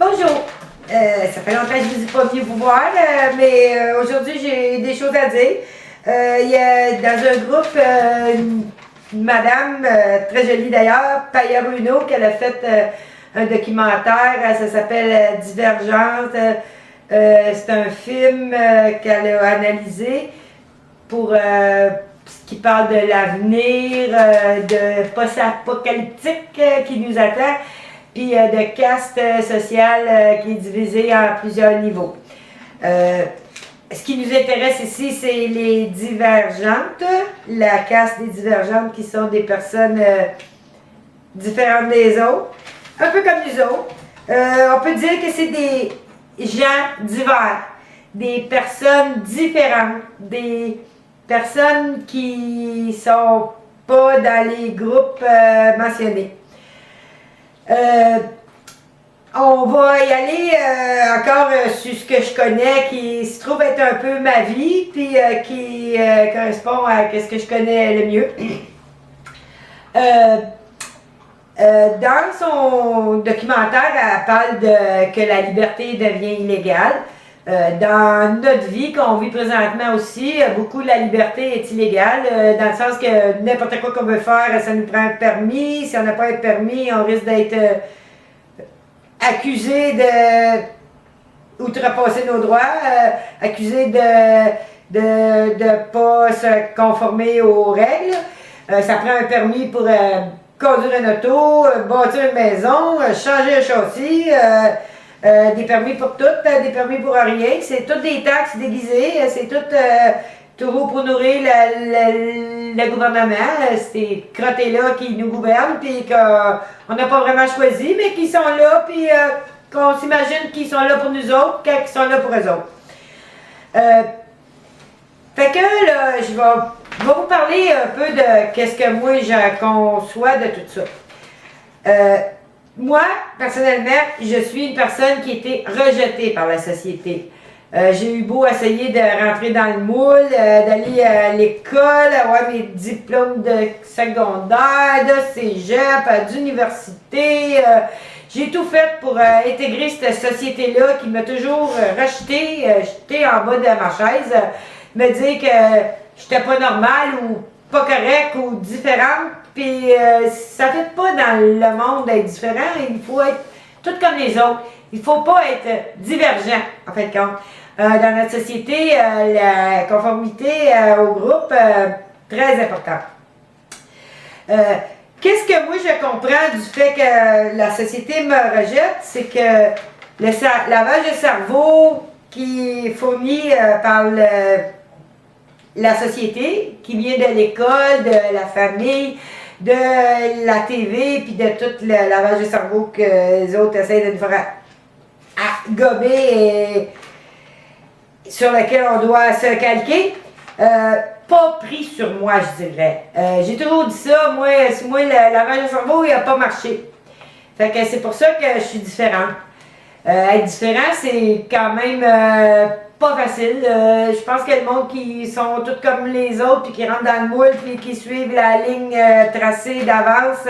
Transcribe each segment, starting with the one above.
Bonjour! Ça fait longtemps que je ne vous ai pas venu vous voir, mais aujourd'hui j'ai des choses à dire. Il y a dans un groupe une madame, très jolie d'ailleurs, Paya Bruno, qu'elle a fait un documentaire, ça s'appelle Divergente. C'est un film qu'elle a analysé pour qui parle de l'avenir, de post-apocalyptique qui nous attend, puis de caste sociale qui est divisée en plusieurs niveaux. Ce qui nous intéresse ici, c'est les divergentes, la caste des divergentes qui sont des personnes différentes des autres, un peu comme nous autres. On peut dire que c'est des gens divers, des personnes différentes, des personnes qui sont pas dans les groupes mentionnés. On va y aller encore sur ce que je connais, qui se trouve être un peu ma vie, puis qui correspond à ce que je connais le mieux. Dans son documentaire, elle parle que la liberté devient illégale. Dans notre vie, qu'on vit présentement aussi, beaucoup de la liberté est illégale, dans le sens que n'importe quoi qu'on veut faire, ça nous prend un permis. Si on n'a pas un permis, on risque d'être accusé de outrepasser nos droits, accusé de pas se conformer aux règles. Ça prend un permis pour conduire une auto, bâtir une maison, changer un châssis, des permis pour tout, des permis pour rien. C'est toutes des taxes déguisées, c'est tout toujours pour nourrir le gouvernement. C'est ces crottés-là qui nous gouvernent, puis qu'on n'a pas vraiment choisi, mais qui sont là, puis qu'on s'imagine qu'ils sont là pour nous autres, quand ils sont là pour eux autres. Fait que là, je vais vous parler un peu de qu'est-ce que moi je conçois de tout ça. Moi, personnellement, je suis une personne qui a été rejetée par la société. J'ai eu beau essayer de rentrer dans le moule, d'aller à l'école, avoir mes diplômes de secondaire, de cégep, d'université. J'ai tout fait pour intégrer cette société-là qui m'a toujours rejeté, jeté en bas de ma chaise, me dire que j'étais pas normale ou pas correcte ou différente. Puis ça ne fait pas dans le monde d'être différent, il faut être tout comme les autres. Il ne faut pas être divergent, en fait, de compte. Dans notre société, la conformité au groupe, très importante. Qu'est-ce que moi je comprends du fait que la société me rejette, c'est que le lavage de cerveau qui est fourni par la société, qui vient de l'école, de la famille, de la TV, puis de tout le lavage de cerveau que les autres essayent de nous faire gober et sur lequel on doit se calquer, pas pris sur moi, je dirais. J'ai toujours dit ça, moi le lavage de cerveau, il n'a pas marché. Fait que c'est pour ça que je suis différente. Être différent, c'est quand même pas facile. Je pense que le monde qui sont tous comme les autres, puis qui rentrent dans le moule, puis qui suivent la ligne tracée d'avance,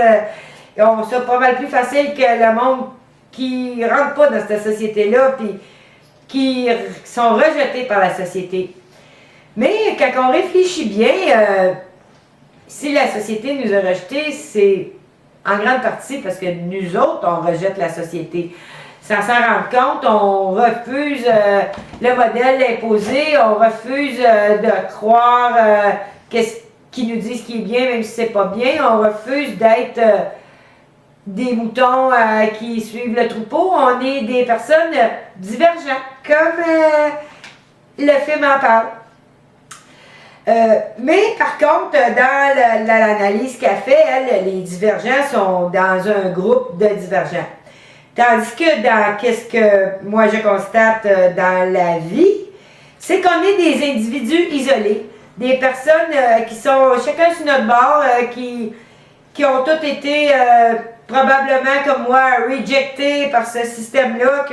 ont ça pas mal plus facile que le monde qui rentre pas dans cette société-là, puis qui sont rejetés par la société. Mais quand on réfléchit bien, si la société nous a rejetés, c'est en grande partie parce que nous autres, on rejette la société. Sans s'en rendre compte, on refuse le modèle imposé, on refuse de croire qu'est-ce qui nous dit ce qui est bien, même si c'est pas bien. On refuse d'être des moutons qui suivent le troupeau. On est des personnes divergentes, comme le film en parle. Mais par contre, dans l'analyse qu'elle fait, elle, les divergents sont dans un groupe de divergents. Tandis que dans qu'est-ce que moi je constate dans la vie, c'est qu'on est des individus isolés, des personnes qui sont chacun sur notre bord, qui ont toutes été probablement comme moi rejectés par ce système-là,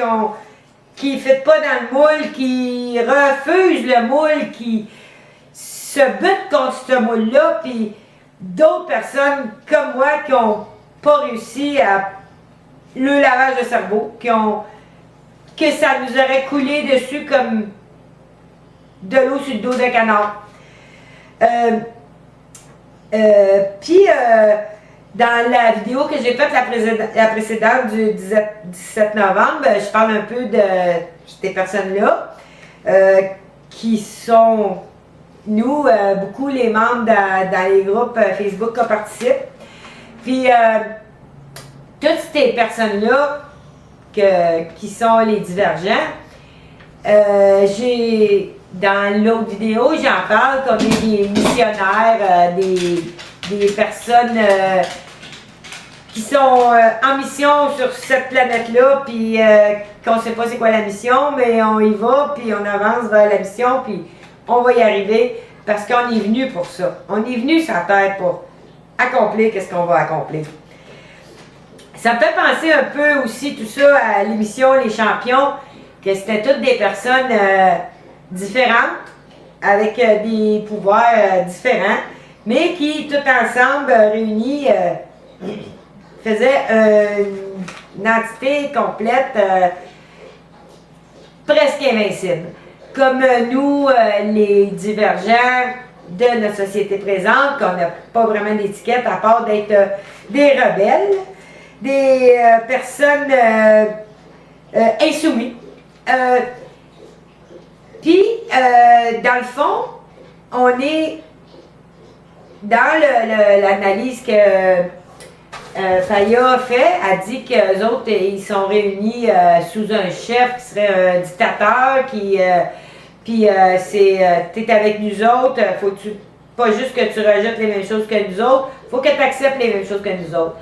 qui ne fit pas dans le moule, qui refusent le moule, qui se butent contre ce moule-là, puis d'autres personnes comme moi qui n'ont pas réussi à le lavage de cerveau, qui ont que ça nous aurait coulé dessus comme de l'eau sur le dos d'un canard. Puis, dans la vidéo que j'ai faite, la précédente du 17 novembre, je parle un peu de ces personnes-là qui sont, nous, beaucoup les membres dans les groupes Facebook qu'on participe. Puis, toutes ces personnes-là qui sont les divergents, dans l'autre vidéo, j'en parle qu'on est des missionnaires, des personnes qui sont en mission sur cette planète-là, puis qu'on ne sait pas c'est quoi la mission, mais on y va, puis on avance vers la mission, puis on va y arriver, parce qu'on est venu pour ça. On est venu sur la Terre pour accomplir ce qu'on va accomplir. Ça me fait penser un peu aussi tout ça à l'émission Les Champions, que c'était toutes des personnes différentes, avec des pouvoirs différents, mais qui, tout ensemble, réunis, faisaient une entité complète, presque invincible. Comme nous, les divergents de notre société présente, qu'on n'a pas vraiment d'étiquette à part d'être des rebelles, des personnes insoumises. Puis, dans le fond, on est dans l'analyse que Faya a fait, a dit qu'eux autres, ils sont réunis sous un chef qui serait un dictateur, puis t'es avec nous autres, pas juste que tu rejettes les mêmes choses que nous autres, faut que tu acceptes les mêmes choses que nous autres.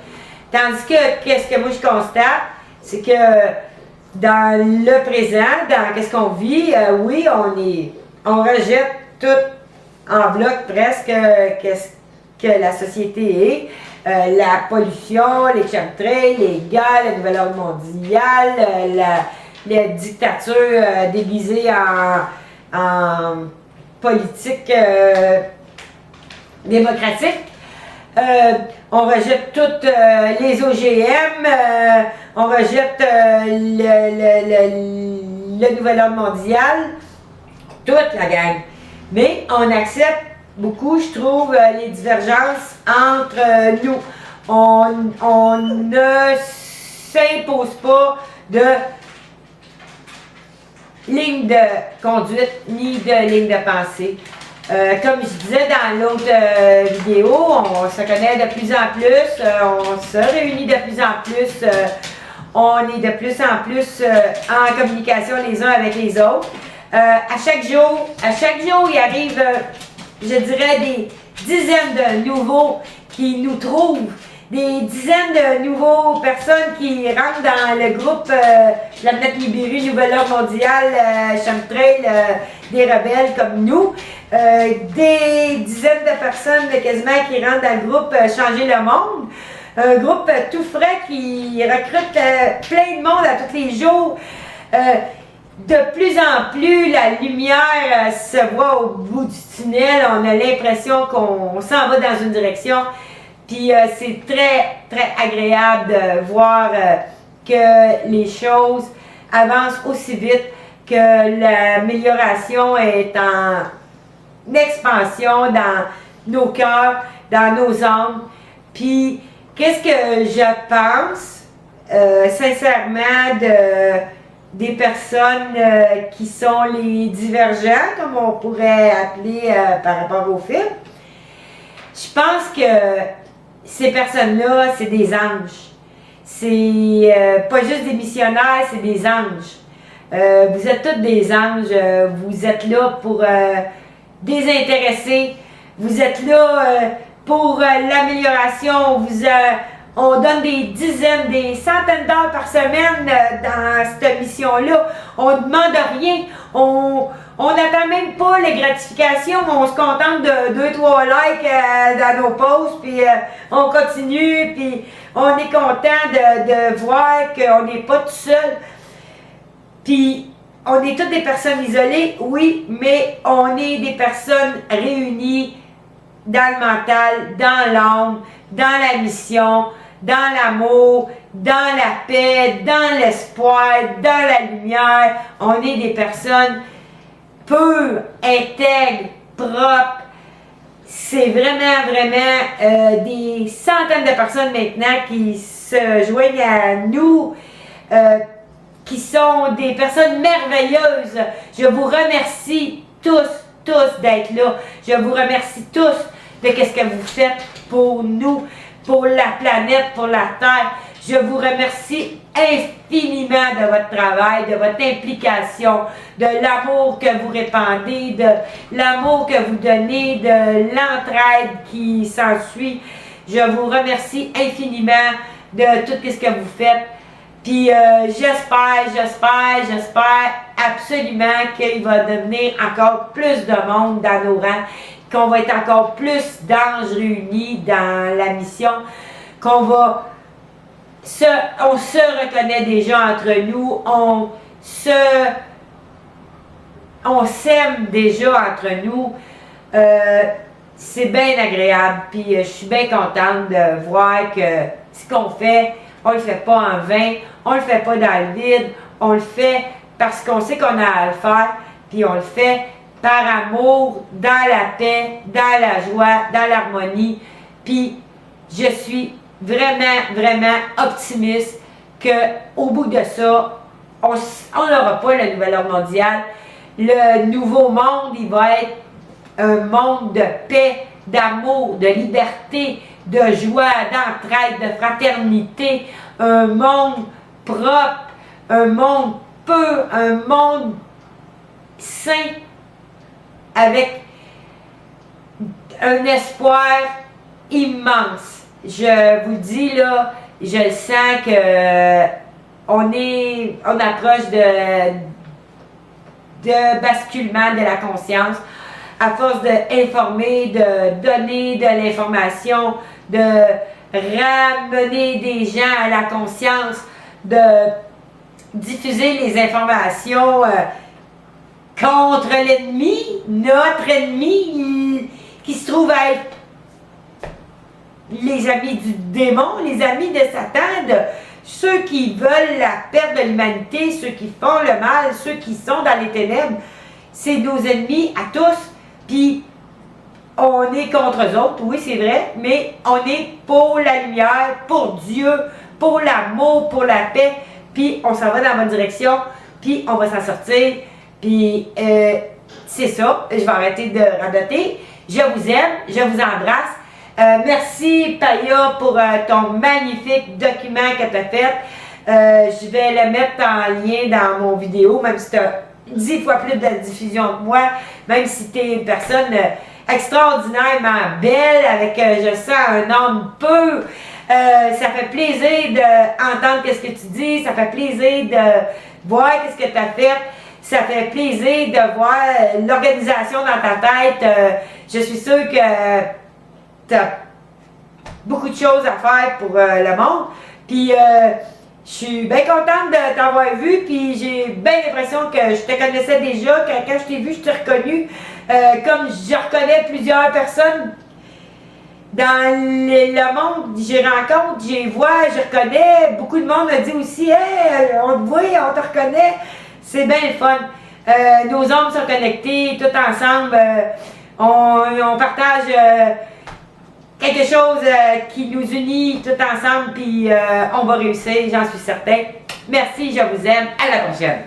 Tandis que, qu'est-ce que moi je constate, c'est que dans le présent, dans qu'est-ce qu'on vit, oui, on rejette tout en bloc presque qu'est-ce que la société est. La pollution, les chemtrails, les guerres, le nouvel ordre mondial, la dictature déguisée en politique démocratique. On rejette toutes les OGM, on rejette le nouvel ordre mondial, toute la gang. Mais on accepte beaucoup, je trouve, les divergences entre nous. On ne s'impose pas de ligne de conduite ni de ligne de pensée. Comme je disais dans l'autre vidéo, on se connaît de plus en plus, on se réunit de plus en plus, on est de plus en plus en communication les uns avec les autres. À chaque jour, il arrive, je dirais, des dizaines de nouveaux qui nous trouvent, des dizaines de nouveaux personnes qui rentrent dans le groupe La Planète Nibiru, Nouvel Ordre Mondial, Chemtrail, des rebelles comme nous. Des dizaines de personnes quasiment qui rentrent dans le groupe Changer le Monde. Un groupe tout frais qui recrute plein de monde à tous les jours. De plus en plus, la lumière se voit au bout du tunnel. On a l'impression qu'on s'en va dans une direction. Puis c'est très, très agréable de voir que les choses avancent aussi vite, que l'amélioration est en expansion dans nos cœurs, dans nos âmes. Puis, qu'est-ce que je pense, sincèrement, des personnes qui sont les divergents, comme on pourrait appeler par rapport au film? Je pense que ces personnes-là, c'est des anges. C'est pas juste des missionnaires, c'est des anges. Vous êtes tous des anges. Vous êtes là pour désintéresser. Vous êtes là pour l'amélioration. On donne des dizaines, des centaines d'heures par semaine dans cette mission-là. On ne demande rien. On n'attend même pas les gratifications, mais on se contente de 2-3 likes dans nos posts, puis on continue, puis on est content de voir qu'on n'est pas tout seul. Puis on est toutes des personnes isolées, oui, mais on est des personnes réunies dans le mental, dans l'âme, dans la mission, dans l'amour, dans la paix, dans l'espoir, dans la lumière. On est des personnes pures, intègres, propres. C'est vraiment des centaines de personnes maintenant qui se joignent à nous, qui sont des personnes merveilleuses. Je vous remercie tous d'être là. Je vous remercie tous de ce que vous faites pour nous, pour la planète, pour la Terre. Je vous remercie infiniment de votre travail, de votre implication, de l'amour que vous répandez, de l'amour que vous donnez, de l'entraide qui s'ensuit. Je vous remercie infiniment de tout ce que vous faites. Puis j'espère absolument qu'il va devenir encore plus de monde dans nos rangs, qu'on va être encore plus d'anges réunis dans la mission, on se reconnaît déjà entre nous, on s'aime déjà entre nous. C'est bien agréable, puis je suis bien contente de voir que ce qu'on fait, on le fait pas en vain, on le fait pas dans le vide, on le fait parce qu'on sait qu'on a à le faire, puis on le fait par amour, dans la paix, dans la joie, dans l'harmonie. Puis je suis vraiment optimiste qu'au bout de ça, on n'aura pas le nouvel ordre mondial. Le nouveau monde, il va être un monde de paix, d'amour, de liberté, de joie, d'entraide, de fraternité, un monde propre, un monde pur, un monde sain, avec un espoir immense. Je vous dis là, je le sens que on approche de basculement de la conscience. À force d'informer, de donner de l'information, de ramener des gens à la conscience, de diffuser les informations contre l'ennemi, notre ennemi, qui se trouve à être les amis du démon, les amis de Satan, ceux qui veulent la perte de l'humanité, ceux qui font le mal, ceux qui sont dans les ténèbres. C'est nos ennemis à tous. Puis, on est contre eux autres, oui, c'est vrai, mais on est pour la lumière, pour Dieu, pour l'amour, pour la paix, puis on s'en va dans la bonne direction, puis on va s'en sortir, puis c'est ça, je vais arrêter de radoter. Je vous aime, je vous embrasse. Merci, Paya, pour ton magnifique document que tu as fait. Je vais le mettre en lien dans mon vidéo, même si tu as 10 fois plus de diffusion que moi, même si tu es une personne extraordinairement belle, avec, je sens, un homme pur. Ça fait plaisir d'entendre ce que tu dis, ça fait plaisir de voir ce que tu as fait, ça fait plaisir de voir l'organisation dans ta tête. Je suis sûre que tu as beaucoup de choses à faire pour le monde. Puis, je suis bien contente de t'avoir vu, puis j'ai bien l'impression que je te connaissais déjà, que quand je t'ai vu, je t'ai reconnu, comme je reconnais plusieurs personnes dans le monde, j'y rencontre, j'y vois, je reconnais, beaucoup de monde me dit aussi, hey, on te voit, on te reconnaît, c'est bien le fun. Nos âmes sont connectées, tout ensemble, on partage quelque chose qui nous unit tout ensemble, puis on va réussir, j'en suis certain. Merci, je vous aime, à la prochaine.